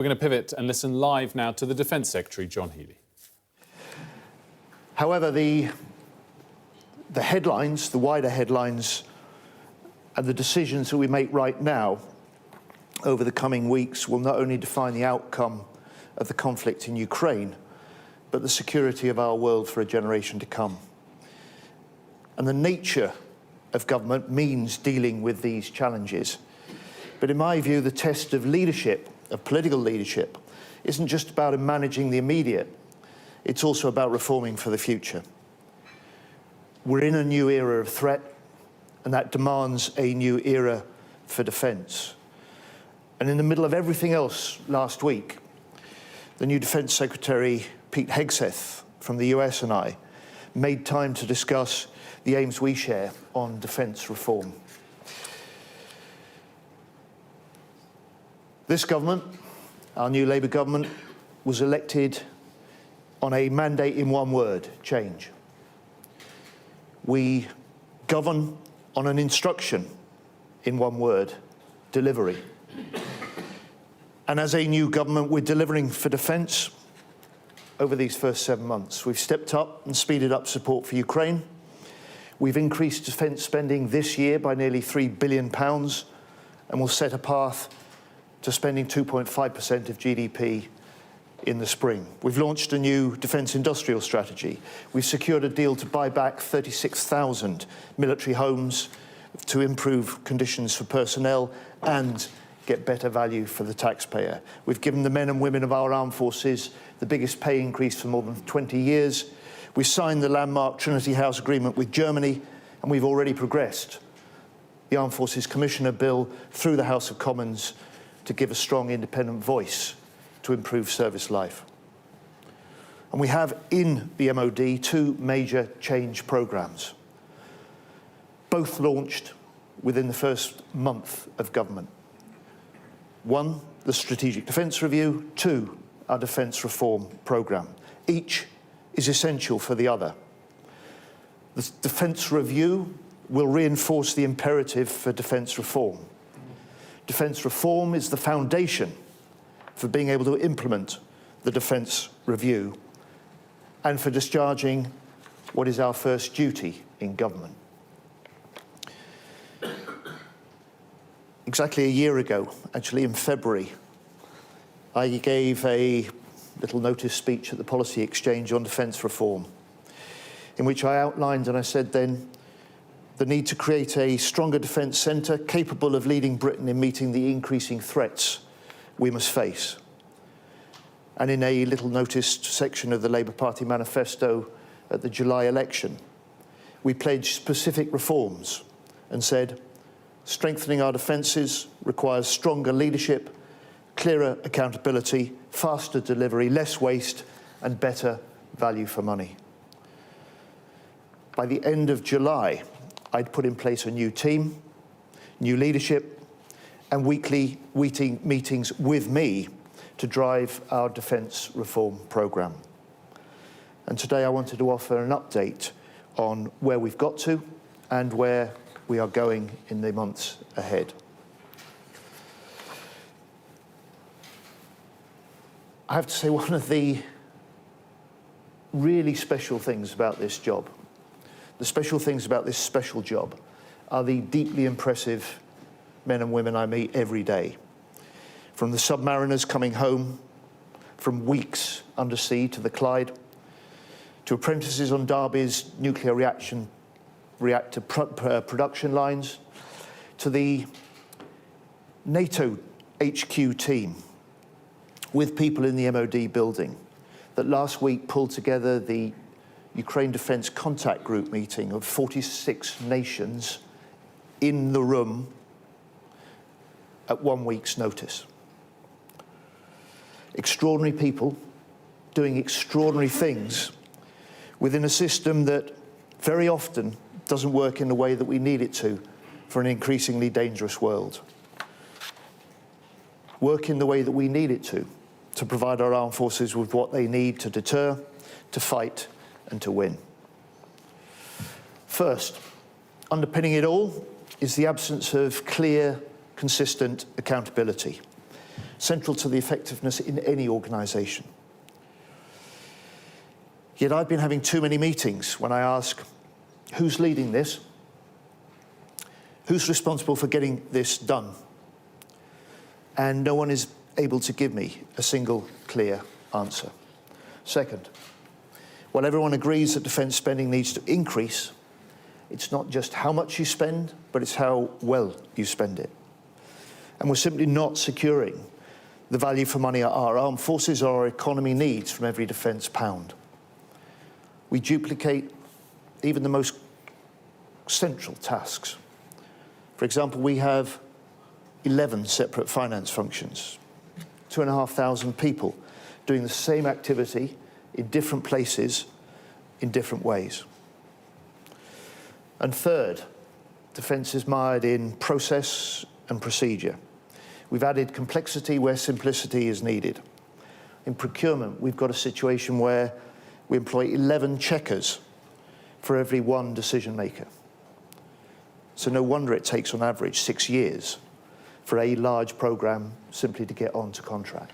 We're going to pivot and listen live now to the Defence Secretary, John Healey. However, the headlines, the wider headlines, and the decisions that we make right now over the coming weeks will not only define the outcome of the conflict in Ukraine, but the security of our world for a generation to come. And the nature of government means dealing with these challenges. But in my view, the test of leadership, of political leadership, isn't just about managing the immediate, it's also about reforming for the future. We're in a new era of threat, and that demands a new era for defence. And in the middle of everything else last week, the new Defence Secretary, Pete Hegseth, from the US and I, made time to discuss the aims we share on defence reform. This government, our new Labour government, was elected on a mandate in one word: change. We govern on an instruction in one word: delivery. And as a new government, we're delivering for defence over these first 7 months. We've stepped up and speeded up support for Ukraine. We've increased defence spending this year by nearly £3 billion, and will set a path to spending 2.5% of GDP in the spring. We've launched a new defence industrial strategy. We've secured a deal to buy back 36,000 military homes to improve conditions for personnel and get better value for the taxpayer. We've given the men and women of our armed forces the biggest pay increase for more than 20 years. We signed the landmark Trinity House Agreement with Germany, and we've already progressed the Armed Forces Commissioner Bill through the House of Commons to give a strong independent voice to improve service life. And we have in the MOD two major change programmes, both launched within the first month of government. One, the Strategic Defence Review. Two, our Defence Reform Programme. Each is essential for the other. The Defence Review will reinforce the imperative for defence reform. Defence reform is the foundation for being able to implement the Defence Review and for discharging what is our first duty in government. Exactly a year ago, actually in February, I gave a little notice speech at the Policy Exchange on defence reform, in which I outlined, and I said then, the need to create a stronger defence centre capable of leading Britain in meeting the increasing threats we must face. And in a little noticed section of the Labour Party manifesto at the July election, we pledged specific reforms and said, strengthening our defences requires stronger leadership, clearer accountability, faster delivery, less waste, and better value for money. By the end of July, I'd put in place a new team, new leadership, and weekly meetings with me to drive our defence reform programme. And today I wanted to offer an update on where we've got to and where we are going in the months ahead. I have to say, one of the really special things about this job, the special things about this special job, are the deeply impressive men and women I meet every day. From the submariners coming home from weeks undersea to the Clyde, to apprentices on Derby's nuclear reactor production lines, to the NATO HQ team with people in the MOD building that last week pulled together the Ukraine Defence Contact Group meeting of 46 nations in the room at 1 week's notice. Extraordinary people doing extraordinary things within a system that very often doesn't work in the way that we need it to for an increasingly dangerous world. Work in the way that we need it to provide our armed forces with what they need to deter, to fight, and to win. First, underpinning it all is the absence of clear, consistent accountability. central to the effectiveness in any organisation. Yet I've been having too many meetings when I ask, who's leading this? Who's responsible for getting this done? And no one is able to give me a single clear answer. Second, while everyone agrees that defence spending needs to increase, it's not just how much you spend, but it's how well you spend it. And we're simply not securing the value for money our armed forces or our economy needs from every defence pound. We duplicate even the most central tasks. For example, we have 11 separate finance functions, 2,500 people doing the same activity in different places, in different ways. And third, defence is mired in process and procedure. We've added complexity where simplicity is needed. In procurement, we've got a situation where we employ 11 checkers for every one decision maker. So no wonder it takes on average 6 years for a large programme simply to get onto contract.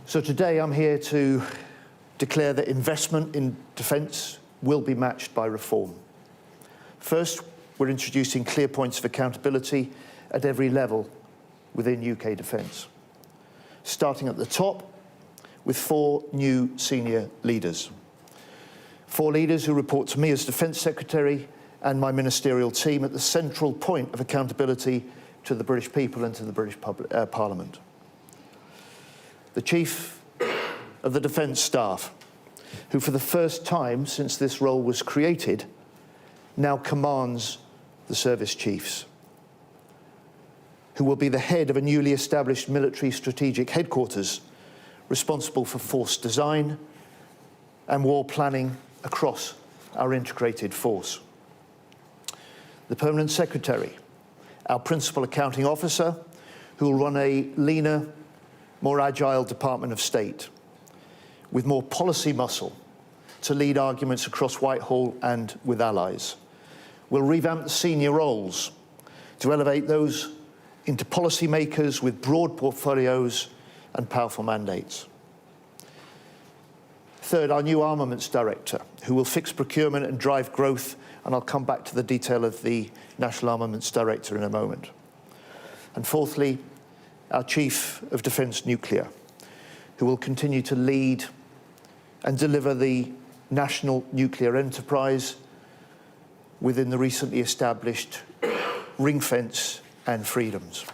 So today I'm here to declare that investment in defence will be matched by reform. First, we're introducing clear points of accountability at every level within UK defence, starting at the top with 4 new senior leaders. 4 leaders who report to me as Defence Secretary and my ministerial team at the central point of accountability to the British people and to the British Parliament. The Chief of the Defence Staff, who for the first time since this role was created, now commands the service chiefs, who will be the head of a newly established military strategic headquarters responsible for force design and war planning across our integrated force. The Permanent Secretary, our Principal Accounting Officer, who will run a leaner, more agile Department of State, with more policy muscle to lead arguments across Whitehall and with allies. We'll revamp the senior roles to elevate those into policymakers with broad portfolios and powerful mandates. Third, our new Armaments Director, who will fix procurement and drive growth, and I'll come back to the detail of the National Armaments Director in a moment. And fourthly, our Chief of Defence Nuclear, who will continue to lead and deliver the national nuclear enterprise within the recently established ring fence and freedoms.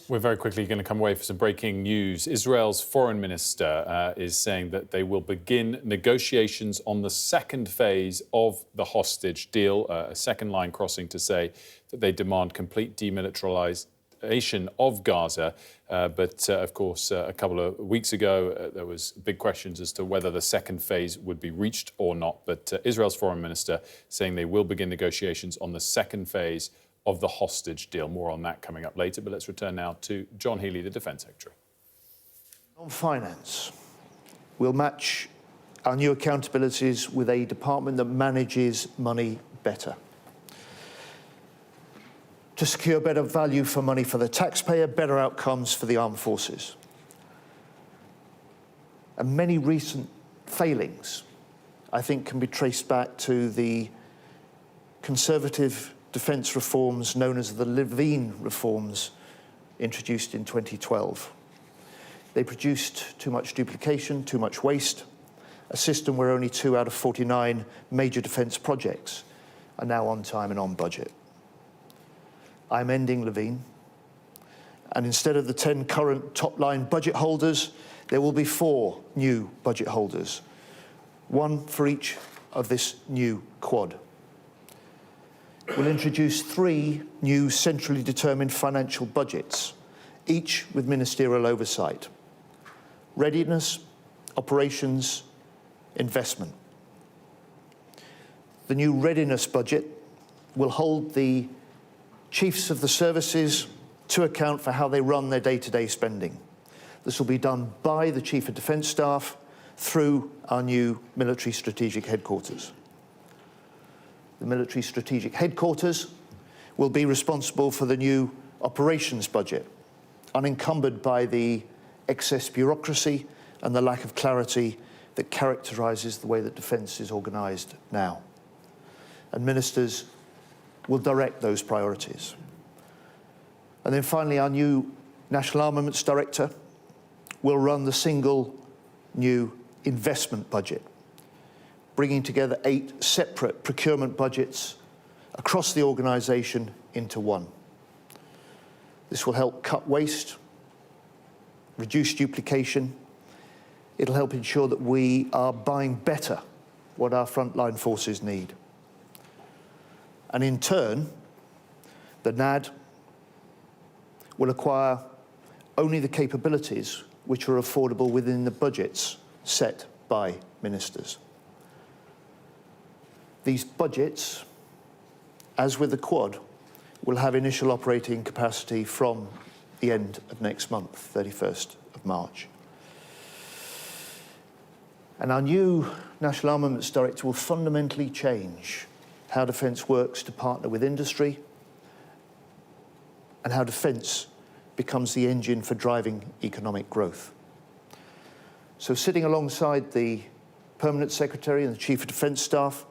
We're very quickly going to come away for some breaking news. Israel's foreign minister is saying that they will begin negotiations on the second phase of the hostage deal, a second line crossing to say that they demand complete demilitarization of Gaza. But of course, a couple of weeks ago, there was big questions as to whether the second phase would be reached or not. But Israel's foreign minister saying they will begin negotiations on the second phase of the hostage deal. More on that coming up later. But let's return now to John Healey, the Defence Secretary. On finance, we'll match our new accountabilities with a department that manages money better, to secure better value for money for the taxpayer, better outcomes for the armed forces. And many recent failings, I think, can be traced back to the Conservative defence reforms known as the Levine reforms introduced in 2012. They produced too much duplication, too much waste, a system where only 2 out of 49 major defence projects are now on time and on budget. I'm ending Levine, and instead of the 10 current top-line budget holders, there will be 4 new budget holders, 1 for each of this new quad. We'll introduce 3 new centrally determined financial budgets, each with ministerial oversight: readiness, operations, investment. The new readiness budget will hold the chiefs of the services to account for how they run their day-to-day spending. This will be done by the Chief of Defence Staff through our new military strategic headquarters. The military strategic headquarters will be responsible for the new operations budget, unencumbered by the excess bureaucracy and the lack of clarity that characterises the way that defence is organised now. And ministers will direct those priorities. And then finally, our new National Armaments Director will run the single new investment budget, bringing together 8 separate procurement budgets across the organisation into one. This will help cut waste, reduce duplication. It'll help ensure that we are buying better what our frontline forces need. And in turn, the NAD will acquire only the capabilities which are affordable within the budgets set by ministers. These budgets, as with the Quad, will have initial operating capacity from the end of next month, 31st of March. And our new National Armaments Director will fundamentally change how defence works to partner with industry and how defence becomes the engine for driving economic growth. So sitting alongside the Permanent Secretary and the Chief of Defence Staff,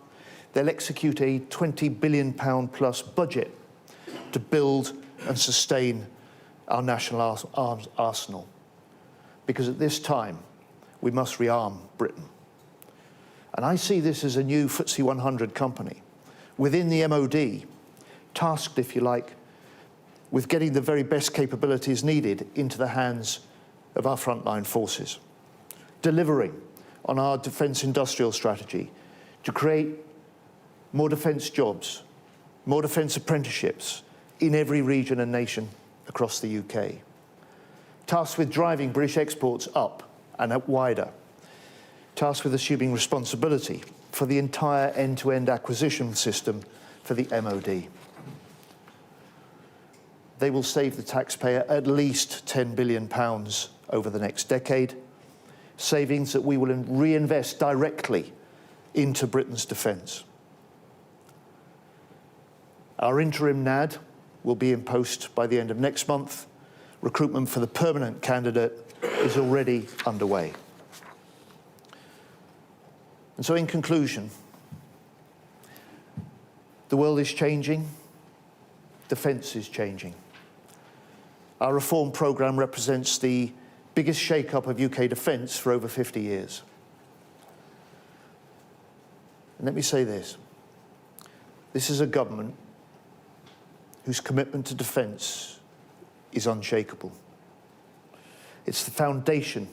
they'll execute a £20 billion plus budget to build and sustain our national arms arsenal. Because at this time, we must rearm Britain. And I see this as a new FTSE 100 company within the MOD, tasked, if you like, with getting the very best capabilities needed into the hands of our frontline forces, delivering on our defence industrial strategy to create more defence jobs, more defence apprenticeships in every region and nation across the UK, tasked with driving British exports up and up wider, tasked with assuming responsibility for the entire end-to-end acquisition system for the MOD. They will save the taxpayer at least £10 billion over the next decade, savings that we will reinvest directly into Britain's defence. Our interim NAD will be in post by the end of next month. Recruitment for the permanent candidate is already underway. And so in conclusion, the world is changing, defence is changing. Our reform programme represents the biggest shake-up of UK defence for over 50 years. And let me say this. This is a government whose commitment to defence is unshakable. It's the foundation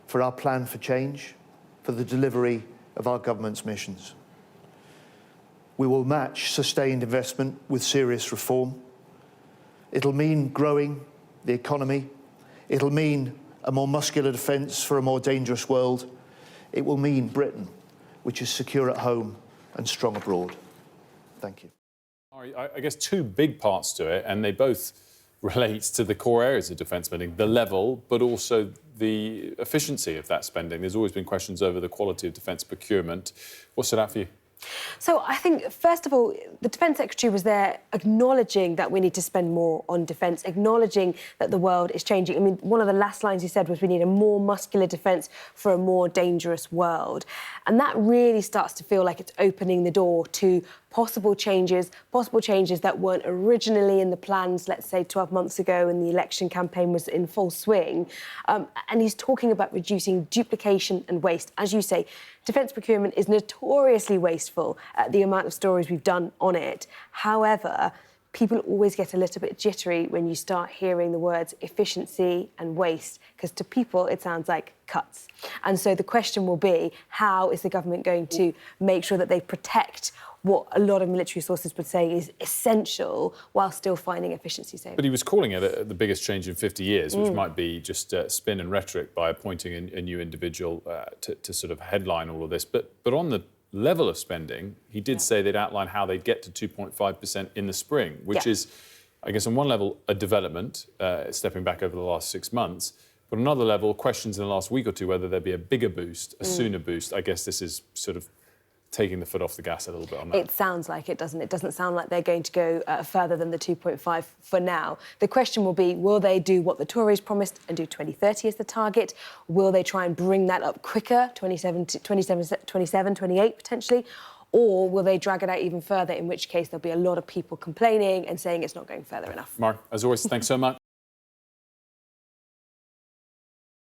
for our plan for change, for the delivery of our government's missions. We will match sustained investment with serious reform. It'll mean growing the economy. It'll mean a more muscular defence for a more dangerous world. It will mean Britain, which is secure at home and strong abroad. Thank you. I guess 2 big parts to it, and they both relate to the core areas of defence spending, the level, but also the efficiency of that spending. There's always been questions over the quality of defence procurement. What stood out for you? So I think, first of all, the Defence Secretary was there acknowledging that we need to spend more on defence, acknowledging that the world is changing. I mean, one of the last lines he said was we need a more muscular defence for a more dangerous world. And that really starts to feel like it's opening the door to possible changes that weren't originally in the plans, let's say 12 months ago when the election campaign was in full swing. And he's talking about reducing duplication and waste. As you say, defence procurement is notoriously wasteful at the amount of stories we've done on it. However, people always get a little bit jittery when you start hearing the words efficiency and waste, because to people it sounds like cuts. And so the question will be, how is the government going to make sure that they protect what a lot of military sources would say is essential while still finding efficiency savings? But he was calling it the biggest change in 50 years, which might be just spin and rhetoric by appointing a new individual to sort of headline all of this. But on the level of spending, he did say they'd outline how they'd get to 2.5% in the spring, which is, I guess, on one level, a development, stepping back over the last 6 months. But on another level, questions in the last week or two whether there'd be a bigger boost, a sooner boost. I guess this is sort of taking the foot off the gas a little bit on that. It sounds like it, doesn't it? It doesn't sound like they're going to go further than the 2.5 for now. The question will be, will they do what the Tories promised and do 2030 as the target? Will they try and bring that up quicker, 27, 28 potentially? Or will they drag it out even further, in which case there'll be a lot of people complaining and saying it's not going further enough? Mark, as always, thanks so much.